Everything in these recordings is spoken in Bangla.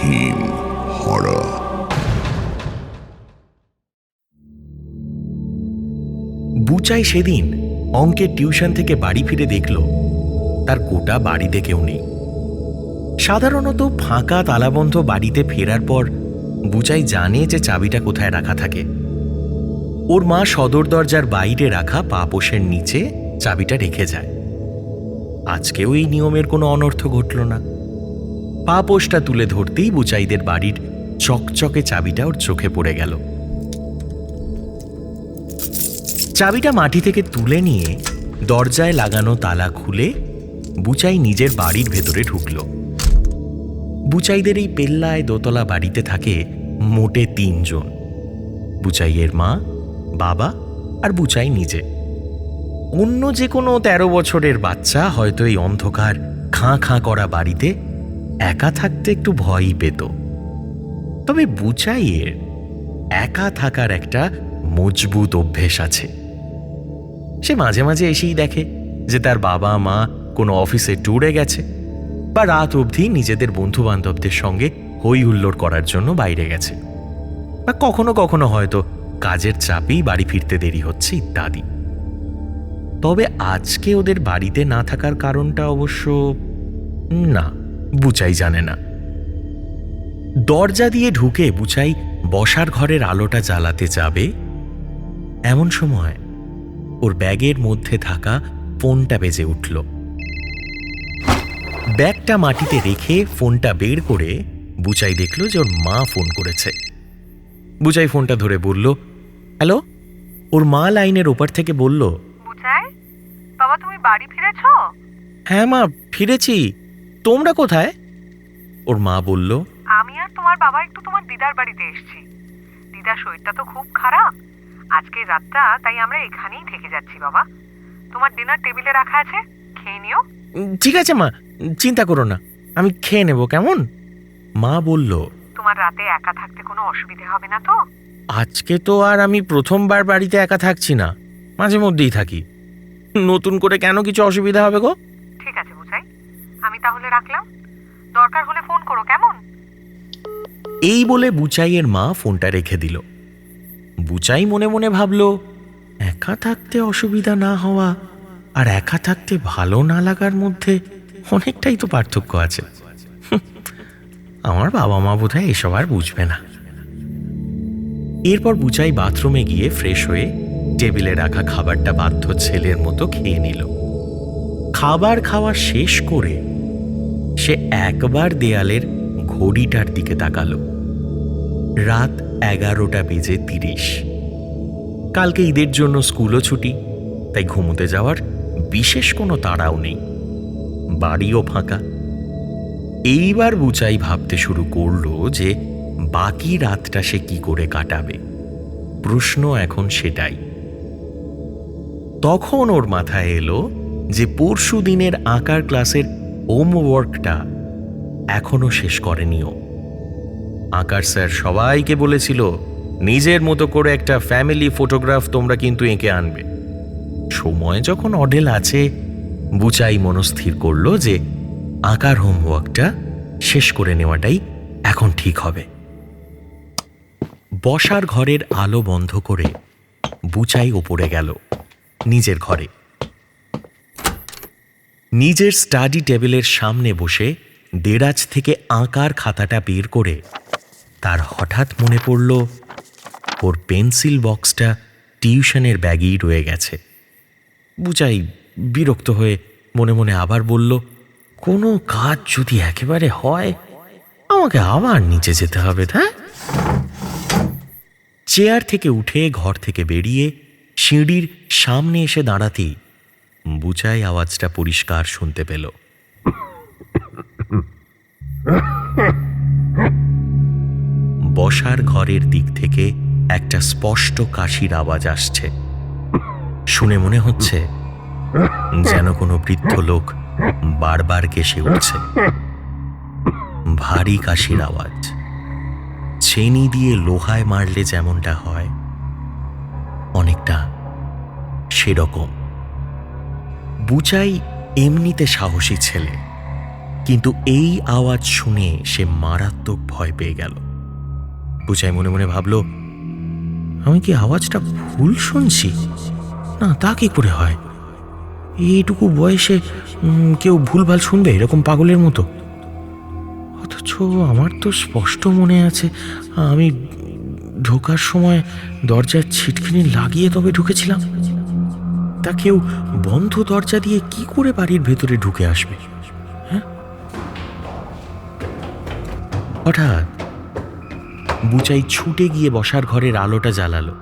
Theme horror. বুচাই সেদিন অঙ্কের টিউশন থেকে বাড়ি ফিরে দেখল তার গোটা বাড়িতে কেউ নেই। সাধারণত ফাঁকা তালাবন্ধ বাড়িতে ফেরার পর বুচাই জানে যে চাবিটা কোথায় রাখা থাকে। ওর মা সদর দরজার বাইরে রাখা পাপোশের নিচে চাবিটা রেখে যায়। আজকেও এই নিয়মের কোনো অনর্থ ঘটল না। পাপোশটা তুলে ধরতেই বুচাইদের বাড়ির চকচকে চাবিটা ওর চোখে পড়ে গেল। চাবিটা মাটি থেকে তুলে নিয়ে দরজায় লাগানো তালা খুলে বুচাই নিজের বাড়ির ভেতরে ঢুকল। বুচাইদের এই পেল্লায় দোতলা বাড়িতে থাকে মোটে ৩ জন। বুচাইয়ের মা, বাবা আর বুচাই নিজে। অন্য যে কোনো ১৩ বছরের বাচ্চা হয়তো এই অন্ধকার খাঁ খাঁ করা বাড়িতে একা থাকতে একটু ভয়ই পেত। তবে বুচাইয়ের একা থাকার একটা মজবুত অভ্যেস আছে। সে মাঝে মাঝে এসেই দেখে যে তার বাবা মা কোনো অফিসে ট্যুরে গেছে বা রাত অবধি নিজেদের বন্ধু বান্ধবদের সঙ্গে হই হুল্লোড় করার জন্য বাইরে গেছে, বা কখনো কখনো হয়তো কাজের চাপেই বাড়ি ফিরতে দেরি হচ্ছে ইত্যাদি। তবে আজকে ওদের বাড়িতে না থাকার কারণটা অবশ্য না, বুচাই জানে না। দরজা দিয়ে ঢুকে বুচাই বসার ঘরের আলোটা জ্বালাতে যাবে, এমন সময় ওর ব্যাগের মধ্যে থাকা ফোনটা বেজে উঠল। ব্যাগটা মাটিতে রেখে ফোনটা বের করে বুচাই দেখল যে ওর মা ফোন করেছে। বুচাই ফোনটা ধরে বলল, হ্যালো। ওর মা লাইনের ওপার থেকে বলল, বুচাই, বাবা তুমি বাড়ি ফিরেছো? হ্যাঁ মা, ফিরেছি। তোমরা কোথায়? ওর মা বলল, আমি আর তোমার বাবা একটু তোমার দিদার বাড়িতে এসেছি। দিদার শরীরটা তো খুব খারাপ, আজকের রাতটা তাই আমরা এখানেই থেকে যাচ্ছি। বাবা, তোমার ডিনার টেবিলে রাখা আছে, খেয়ে নিও। ঠিক আছে মা, চিন্তা করো না, আমি খেয়ে নেব, কেমন? মা বলল, তোমার রাতে একা থাকতে কোনো অসুবিধে হবে না তো? আজকে তো আর আমি প্রথমবার বাড়িতে একা থাকছি না, মাঝে মধ্যেই থাকি। নতুন করে কেন কিছু অসুবিধা হবে গো? ঠিক আছে বুচাই, আমি তাহলে রাখলাম, দরকার হলে ফোন করো, কেমন? এই বলে বুচাইয়ের মা ফোনটা রেখে দিল। বুচাই মনে মনে ভাবল, একা থাকতে অসুবিধা না হওয়া আর একা থাকতে ভালো না লাগার মধ্যে অনেকটাই তো পার্থক্য আছে। আমার বাবা মা বোধহয় এসব আর বুঝবে না। এরপর বুচাই বাথরুমে গিয়ে ফ্রেশ হয়ে টেবিলে রাখা খাবারটা বাধ্য ছেলের মতো খেয়ে নিল। খাবার খাওয়া শেষ করে সে একবার দেয়ালের ঘড়িটার দিকে তাকালো। রাত 11:30। কালকে ঈদের জন্য স্কুলও ছুটি, তাই ঘুমোতে যাওয়ার বিশেষ কোনো তাড়াও নেই, বাড়িও ফাঁকা। এইবার বুচাই ভাবতে শুরু করলো যে বাকি রাতটা সে কি করে কাটাবে। প্রশ্ন এখন সেটাই। তখন ওর মাথায় এলো যে পরশু দিনের আঁকার ক্লাসের হোমওয়ার্কটা এখনো শেষ করেনিও। আঁকার স্যার সবাইকে বলেছিল নিজের মতো করে একটা ফ্যামিলি ফটোগ্রাফ তোমরা কিন্তু এঁকে আনবে। সময় যখন অঢেল আছে, বুচাই মনস্থির করলো যে আঁকার হোমওয়ার্কটা শেষ করে নেওয়াটাই এখন ঠিক হবে। বসার ঘরের আলো বন্ধ করে বুচাই ওপরে গেল নিজের ঘরে। নিজের স্টাডি টেবিলের সামনে বসে দেরাজ থেকে আঁকার খাতাটা বের করে তার হঠাৎ মনে পড়ল ওর পেন্সিল বক্সটা টিউশনের ব্যাগেই রয়ে গেছে। বুচাই বিরক্ত হয়ে মনে মনে আবার বলল, কোনো কাজ যদি একেবারে হয় আমাকে আবার নিচে যেতে হবে। হ্যাঁ। চেয়ার থেকে উঠে ঘর থেকে বেরিয়ে সিঁড়ির সামনে এসে দাঁড়াতেই বুচাই আওয়াজটা পরিষ্কার শুনতে পেল। বসার ঘরের দিক থেকে একটা স্পষ্ট কাশির আওয়াজ আসছে। শুনে মনে হচ্ছে যেন কোনো বৃদ্ধ লোক বারবার কেশে উঠছে। ভারী কাশির আওয়াজ, ছেনি দিয়ে লোহায় মারলে যেমনটা হয় অনেকটা সেরকম। বুচাই এমনিতে সাহসী ছেলে, কিন্তু এই আওয়াজ শুনে সে মারাত্মক ভয় পেয়ে গেল। বুচাই মনে মনে ভাবল, আমি কি আওয়াজটা ভুল শুনছি? না, তা কি করে হয়? এইটুকু বয়সে কেউ ভুলভাল শুনবে এরকম পাগলের মতো? অথচ আমার তো স্পষ্ট মনে আছে আমি ঢোকার সময় দরজার ছিটকিনি লাগিয়ে তবে ঢুকেছিলাম। তা কেউ বন্ধ দরজা দিয়ে কি করে বাড়ির ভেতরে ঢুকে আসবে? হ্যাঁ, হঠাৎ বুচাই ছুটে গিয়ে বসার ঘরের আলোটা জ্বালালো।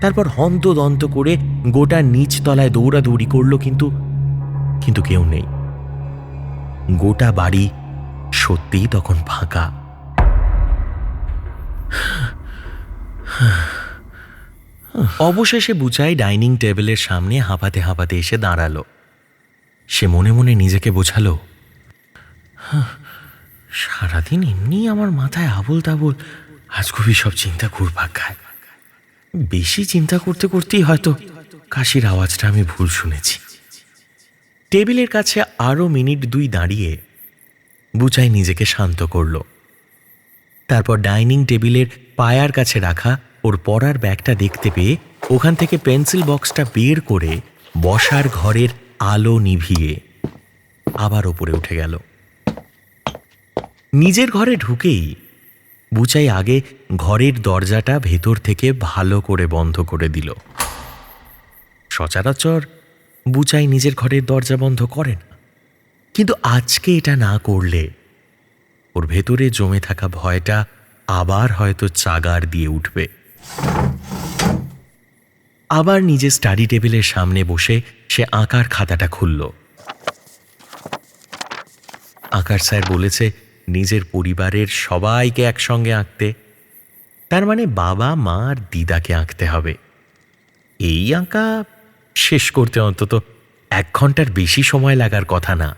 তারপর হন্তদন্ত করে গোটা নিচতলায় দৌড়াদৌড়ি করলো, কিন্তু কেউ নেই। গোটা বাড়ি সত্যিই তখন ফাঁকা। অবশেষে বুচাই ডাইনিং টেবিলের সামনে হাঁপাতে হাঁপাতে এসে দাঁড়ালো। সে মনে মনে নিজেকে বোঝালো, সারাদিন এমনি আমার মাথায় আবোল তাবোল আজগুবি সব চিন্তা ঘুরপাক খায়। বেশি চিন্তা করতে করতেই হয়তো কাশির আওয়াজটা আমি ভুল শুনেছি। টেবিলের কাছে আরো মিনিট 2 দাঁড়িয়ে বুচাই নিজেকে শান্ত করল। তারপর ডাইনিং টেবিলের পায়ার কাছে রাখা ওর পড়ার ব্যাগটা দেখতে পেয়ে ওখান থেকে পেন্সিল বক্সটা বের করে বসার ঘরের আলো নিভিয়ে আবার ওপরে উঠে গেল। নিজের ঘরে ঢুকেই বুচাই আগে ঘরের দরজাটা ভেতর থেকে ভালো করে বন্ধ করে দিল। সচরাচর বুচাই নিজের ঘরের দরজা বন্ধ করে না, কিন্তু আজকে এটা না করলে ওর ভেতরে জমে থাকা ভয়টা আবার হয়তো চাগার দিয়ে উঠবে। আবার নিজের স্টাডি টেবিলের সামনে বসে সে আঁকার খাতাটা খুলল। আঁকার স্যার বলেছে নিজের পরিবারের সবাইকে একসঙ্গে আঁকতে, তার মানে বাবা মা আর দিদাকে আঁকতে হবে। এই আঁকা শেষ করতে অন্তত 1 ঘন্টার বেশি সময় লাগার কথা না।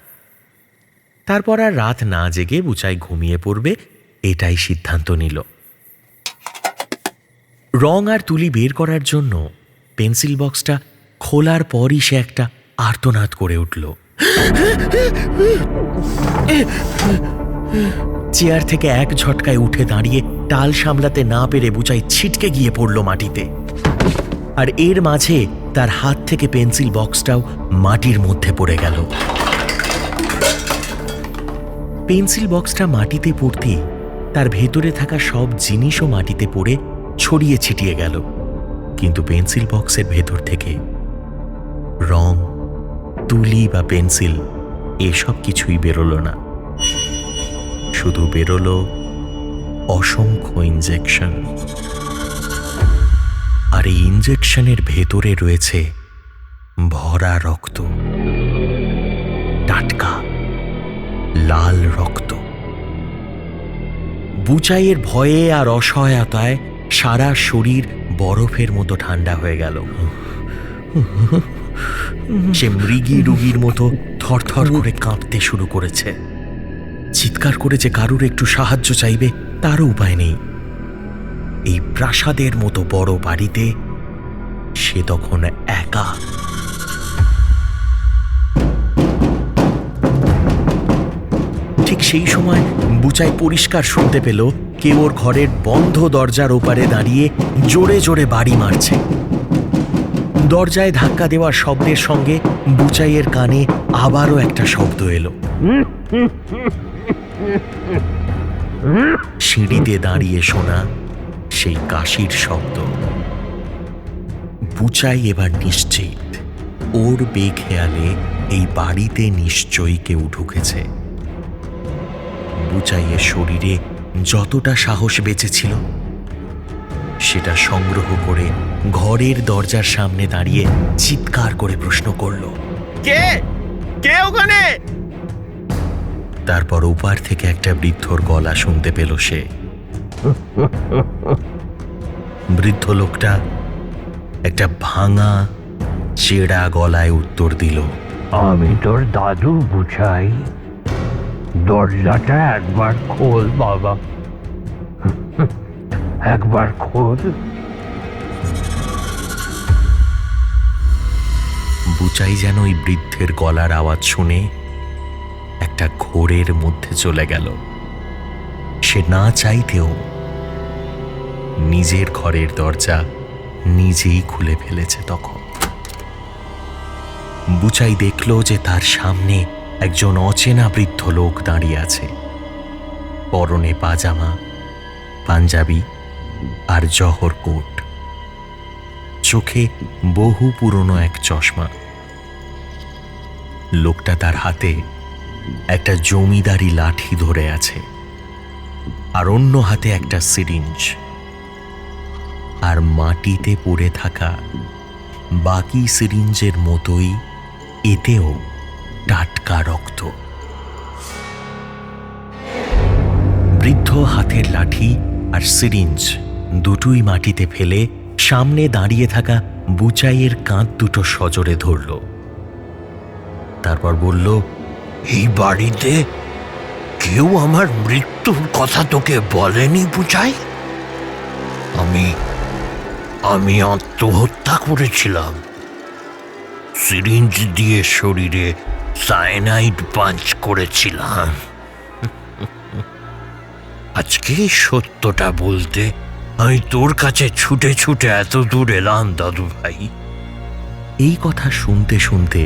তারপর আর রাত না জেগে বুচাই ঘুমিয়ে পড়বে, এটাই সিদ্ধান্ত নিল। রং আর তুলি বের করার জন্য পেন্সিল বক্সটা খোলার পরই সে একটা আর্তনাদ করে উঠল। চেয়ার থেকে এক ঝটকায় উঠে দাঁড়িয়ে টাল সামলাতে না পেরে বুচাই ছিটকে গিয়ে পড়ল মাটিতে। আর এর মাঝে তার হাত থেকে পেন্সিল বক্সটাও মাটির মধ্যে পড়ে গেল। পেন্সিল বক্সটা মাটিতে পড়তে তার ভেতরে থাকা সব জিনিসও মাটিতে পড়ে ছড়িয়ে ছিটিয়ে গেল, কিন্তু পেন্সিল বক্সের ভেতর থেকে রং, তুলি বা পেন্সিল এসব কিছুই বেরোলো না। শুধু বেরোলো অসংখ্য ইনজেকশন। আর এই ইনজেকশনের ভেতরে রয়েছে ভরা রক্ত, টাটকা লাল রক্ত। বুচাইয়ের ভয়ে আর অসহায়তায় সারা শরীর বরফের মতো ঠান্ডা হয়ে গেল। সে মৃগী রুগীর মতো থরথর করে কাঁপতে শুরু করেছে। চিৎকার করে যে কারুর একটু সাহায্য চাইবে তারও উপায় নেই। এই প্রাসাদের মতো বড় বাড়িতে সে তখন একা। ঠিক সেই সময় বুচাই পরিষ্কার শুনতে পেল কেউ ওর ঘরের বন্ধ দরজার ওপারে দাঁড়িয়ে জোরে জোরে বাড়ি মারছে। দরজায় ধাক্কা দেওয়ার শব্দের সঙ্গে বুচাইয়ের কানে আবারও একটা শব্দ এলো। সিঁড়িতে দাঁড়িয়ে শোনা সেই কাশির শব্দ। বুচাই এবার নিশ্চিত ওর বেখেয়ালে এই বাড়িতে নিশ্চয়ই কেউ ঢুকেছে। বুচাইয়ের শরীরে যতটা সাহস বেঁচেছিল সেটা সংগ্রহ করে ঘরের দরজার সামনে দাঁড়িয়ে চিৎকার করে প্রশ্ন করল, কে কে ওখানে? তারপর ওপার থেকে একটা বৃদ্ধর গলা শুনতে পেল সে। বৃদ্ধ লোকটা একটা ভাঙা চেড়া গলায় উত্তর দিল, আমি তোর দাদু বুঝাই, দরজাটা একবার খোল বাবা, একবার খোল। বুচাই যেন ওই বৃদ্ধের গলার আওয়াজ শুনে একটা একটা ঘোরের মধ্যে চলে গেল। সে না চাইতেও নিজের ঘরের দরজা নিজেই খুলে ফেলেছে। তখন বুচাই দেখল যে তার সামনে একজন অচেনা বৃদ্ধ লোক দাঁড়িয়ে আছে, পরনে পাজামা, পাঞ্জাবি আর জহর কোট, চোখে বহু পুরনো এক চশমা। লোকটা তার হাতে একটা জমিদারি লাঠি ধরে আছে, আর অন্য হাতে একটা সিরিঞ্জ, আর মাটিতে পড়ে থাকা বাকি সিরিঞ্জের মতোই এতেও টাটকা রক্ত। বৃদ্ধ হাতের লাঠি আর সিরিঞ্জ দুটোই মাটিতে ফেলে সামনে দাঁড়িয়ে থাকা বুচাইয়ের কাঁধ দুটো সজোরে ধরল। তারপর বলল, এই বাড়িতে কেউ আমার মৃত্যুর কথা তোকে বলেনি বুচাই? আমি আত্মহত্যা করেছিলাম। সিরিঞ্জ দিয়ে শরীরে সায়ানাইড পাঞ্চ করেছিলাম। আজকে সত্যটা বলতে আমি তোর কাছে ছুটে ছুটে এত দূর এলাম দাদু ভাই। এই কথা শুনতে শুনতে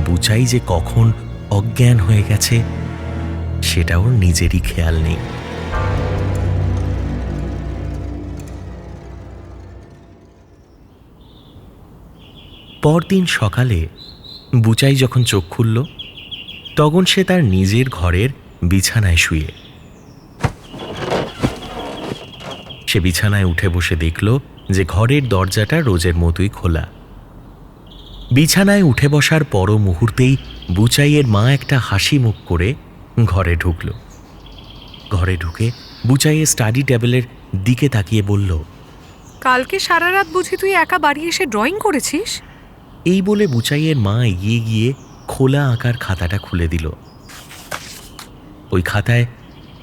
বুচাই যে কখন অজ্ঞান হয়ে গেছে সেটা ওর নিজেরই খেয়াল নেই। পরদিন সকালে বুচাই যখন চোখ খুলল, তখন সে তার নিজের ঘরের বিছানায় শুয়ে। সে বিছানায় উঠে বসে দেখল যে ঘরের দরজাটা রোজের মতোই খোলা। বিছানায় উঠে বসার পর মুহূর্তেই বুচাইয়ের মা একটা হাসি মুখ করে ঘরে ঢুকল। ঘরে ঢুকে বুচাইয়ের স্টাডি টেবিলের দিকে তাকিয়ে বলল, কালকে সারা রাত বুঝি তুই একা বাড়ি এসে ড্রয়িং করেছিস? এই বলে বুচাইয়ের মা এগিয়ে গিয়ে খোলা আঁকার খাতাটা খুলে দিল। ওই খাতায়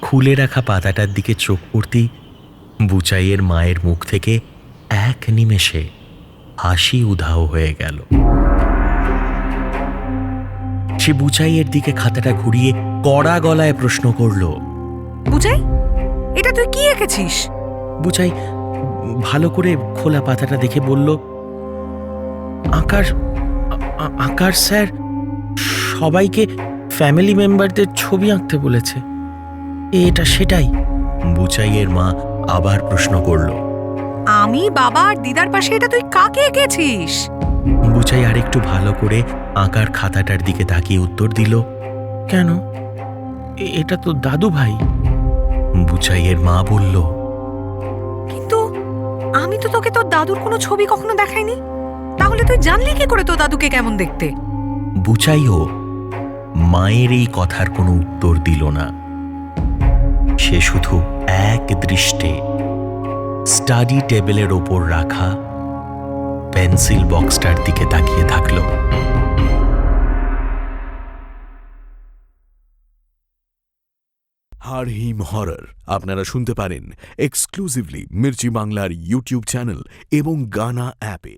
খুলে রাখা পাতাটার দিকে চোখ পড়তেই বুচাইয়ের মায়ের মুখ থেকে এক নিমেষে হাসি উধাও হয়ে গেল। সে বুচাইয়ের দিকে খাতাটা ঘুরিয়ে কড়া গলায় প্রশ্ন করল, বুঝাই, এটা তুই কি এঁকেছিস? বুচাই ভালো করে খোলা পাতাটা দেখে বলল, আঁকার স্যার সবাইকে ফ্যামিলি মেম্বারদের ছবি আঁকতে বলেছে। এটা সেটাই? বুচাইয়ের মা আবার প্রশ্ন করল। আমি, বাবা আর দিদার পাশে এটা তুই কাকে এঁকেছিস? বুচাই আরেকটু ভালো করে আঁকার খাতাটার দিকে তাকিয়ে উত্তর দিল, কেন, এটা তো দাদু ভাই। বুচাইয়ের মা বলল, কিন্তু আমি তো তোকে তোর দাদুর কোনো ছবি কখনো দেখাইনি, তাহলে তুই জানলি কি করে তোর দাদুকে কেমন দেখতে? বুচাইও মায়ের এই কথার কোনো উত্তর দিল না। সে শুধু এক দৃষ্টে স্টাডি টেবিলের ওপর রাখা পেন্সিল বক্সটার দিকে তাকিয়ে থাকল। হাড়হিম হরর আপনারা শুনতে পারেন এক্সক্লুসিভলি মির্চি বাংলার ইউটিউব চ্যানেল এবং গানা অ্যাপে।